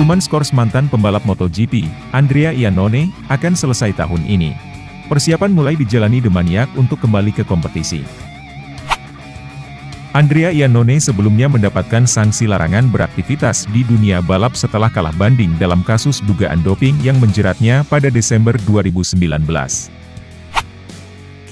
Minuman skors mantan pembalap MotoGP, Andrea Iannone, akan selesai tahun ini. Persiapan mulai dijalani The Maniac untuk kembali ke kompetisi. Andrea Iannone sebelumnya mendapatkan sanksi larangan beraktivitas di dunia balap setelah kalah banding dalam kasus dugaan doping yang menjeratnya pada Desember 2019.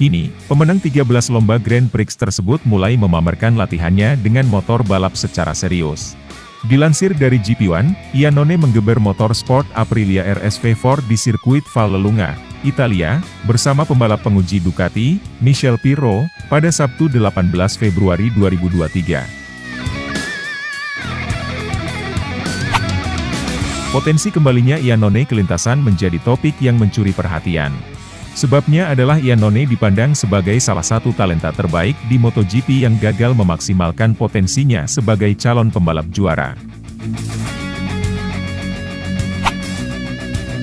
Kini, pemenang 13 lomba Grand Prix tersebut mulai memamerkan latihannya dengan motor balap secara serius. Dilansir dari GP1, Iannone menggeber motor sport Aprilia RSV4 di sirkuit Vallelunga, Italia, bersama pembalap penguji Ducati, Michel Pirro, pada Sabtu 18 Februari 2023. Potensi kembalinya Iannone ke lintasan menjadi topik yang mencuri perhatian. Sebabnya adalah Iannone dipandang sebagai salah satu talenta terbaik di MotoGP yang gagal memaksimalkan potensinya sebagai calon pembalap juara.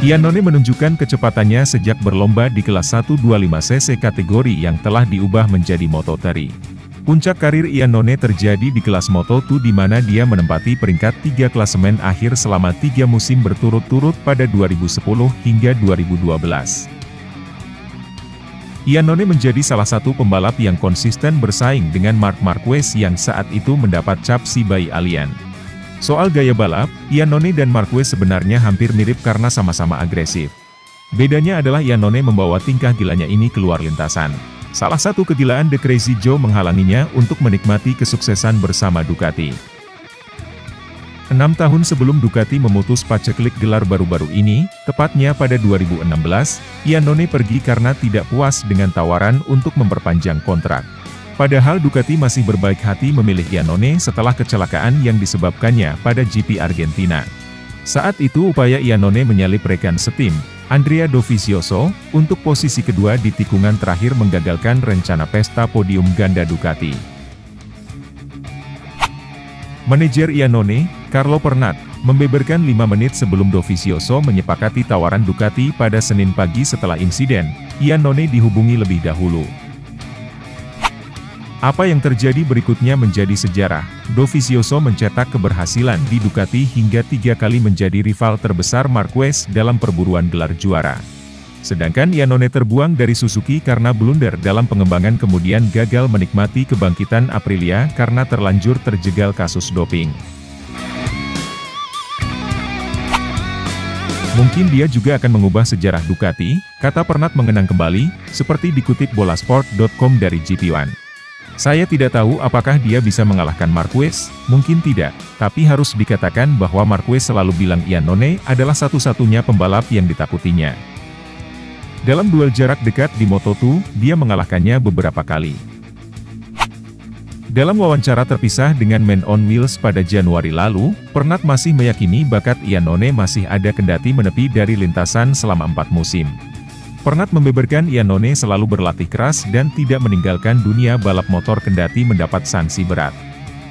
Iannone menunjukkan kecepatannya sejak berlomba di kelas 125cc kategori yang telah diubah menjadi Moto3. Puncak karir Iannone terjadi di kelas Moto2 di mana dia menempati peringkat 3 klasemen akhir selama 3 musim berturut-turut pada 2010 hingga 2012. Iannone menjadi salah satu pembalap yang konsisten bersaing dengan Marc Marquez yang saat itu mendapat cap si bayi alien. Soal gaya balap, Iannone dan Marquez sebenarnya hampir mirip karena sama-sama agresif. Bedanya adalah Iannone membawa tingkah gilanya ini keluar lintasan. Salah satu kegilaan The Crazy Joe menghalanginya untuk menikmati kesuksesan bersama Ducati. 6 tahun sebelum Ducati memutus paceklik gelar baru-baru ini, tepatnya pada 2016, Iannone pergi karena tidak puas dengan tawaran untuk memperpanjang kontrak. Padahal Ducati masih berbaik hati memilih Iannone setelah kecelakaan yang disebabkannya pada GP Argentina. Saat itu upaya Iannone menyalip rekan setim, Andrea Dovizioso, untuk posisi kedua di tikungan terakhir menggagalkan rencana pesta podium ganda Ducati. Manajer Iannone, Carlo Pernat, membeberkan 5 menit sebelum Dovizioso menyepakati tawaran Ducati pada Senin pagi setelah insiden, Iannone dihubungi lebih dahulu. Apa yang terjadi berikutnya menjadi sejarah. Dovizioso mencetak keberhasilan di Ducati hingga 3 kali menjadi rival terbesar Marquez dalam perburuan gelar juara. Sedangkan Iannone terbuang dari Suzuki karena blunder dalam pengembangan kemudian gagal menikmati kebangkitan Aprilia karena terlanjur terjegal kasus doping. Mungkin dia juga akan mengubah sejarah Ducati, kata Pernat mengenang kembali, seperti dikutip bolasport.com dari GP1. Saya tidak tahu apakah dia bisa mengalahkan Marquez, mungkin tidak, tapi harus dikatakan bahwa Marquez selalu bilang Iannone adalah satu-satunya pembalap yang ditakutinya. Dalam duel jarak dekat di Moto2, dia mengalahkannya beberapa kali. Dalam wawancara terpisah dengan Man on Wheels pada Januari lalu, Pernat masih meyakini bakat Iannone masih ada kendati menepi dari lintasan selama 4 musim. Pernat membeberkan Iannone selalu berlatih keras dan tidak meninggalkan dunia balap motor kendati mendapat sanksi berat.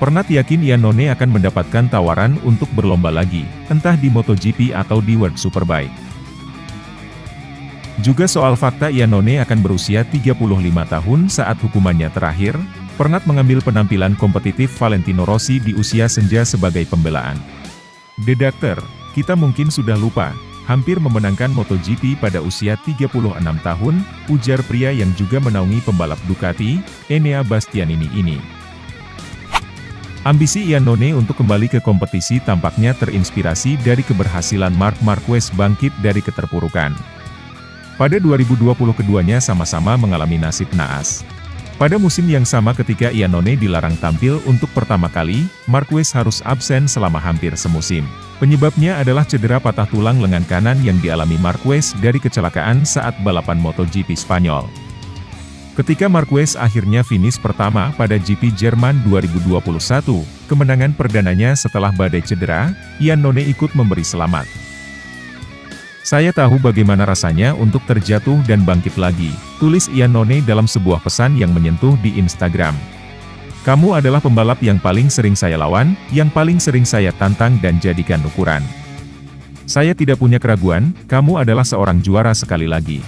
Pernat yakin Iannone akan mendapatkan tawaran untuk berlomba lagi, entah di MotoGP atau di World Superbike. Juga soal fakta Iannone akan berusia 35 tahun saat hukumannya terakhir, Pernat mengambil penampilan kompetitif Valentino Rossi di usia senja sebagai pembelaan. The Doctor, kita mungkin sudah lupa, hampir memenangkan MotoGP pada usia 36 tahun, ujar pria yang juga menaungi pembalap Ducati, Enea Bastianini ini. Ambisi Iannone untuk kembali ke kompetisi tampaknya terinspirasi dari keberhasilan Marc Marquez bangkit dari keterpurukan. Pada 2020 keduanya sama-sama mengalami nasib naas. Pada musim yang sama ketika Iannone dilarang tampil untuk pertama kali, Marquez harus absen selama hampir semusim. Penyebabnya adalah cedera patah tulang lengan kanan yang dialami Marquez dari kecelakaan saat balapan MotoGP Spanyol. Ketika Marquez akhirnya finish pertama pada GP Jerman 2021, kemenangan perdananya setelah badai cedera, Iannone ikut memberi selamat. Saya tahu bagaimana rasanya untuk terjatuh dan bangkit lagi, tulis Iannone dalam sebuah pesan yang menyentuh di Instagram. Kamu adalah pembalap yang paling sering saya lawan, yang paling sering saya tantang dan jadikan ukuran. Saya tidak punya keraguan, kamu adalah seorang juara sekali lagi.